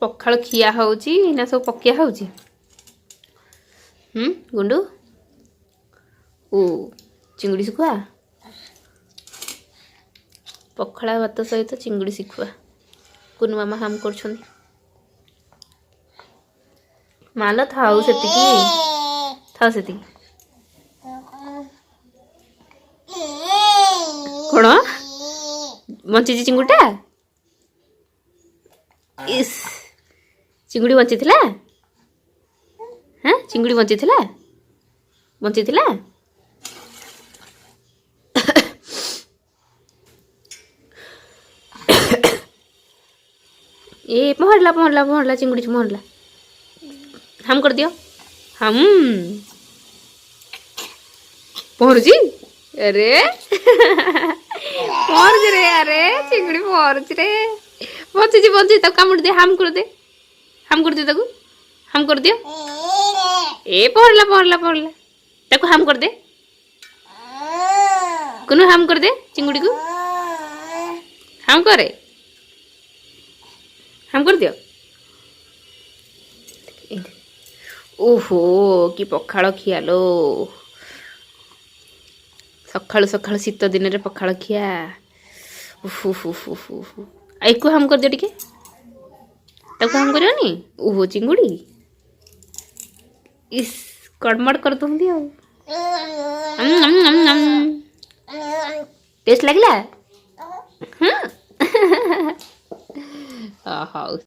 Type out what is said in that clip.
पखाल खिया होउची ना सब पकिया होउची गुंडू ओ चिंगुड़ी शिखुआ पखाला भात सहित चिंगुड़ी शिखुआ कुनु मामा हम कर माल थाऊ से थाऊ से कौन बंची चिंगुटा इस चिंगुड़ी बंची थिला हाँ चिंगुड़ी बंची थिला ए पहरला चिंगुड़ी पहरला हम कर दियो हम पहुँची अरे पहुँच रे अरे चिंगुड़ी पहुँच रे बंची तब कामुड़ दे हम कर दे तक हम कर दियो ए पहरला तक हम कर दे कुनु हम कर दे चिंगुड़ी को हम कर दियो ओहो कि पखाल खियालो सकाळु सकाळु शीत दिन रे पखाल खिया आई को हम कर दियो टिके तक हम करियोनी ओहो चिंगुड़ी इस कड़मड़ कर दूंगी टेस्ट लगला हाँ हाँ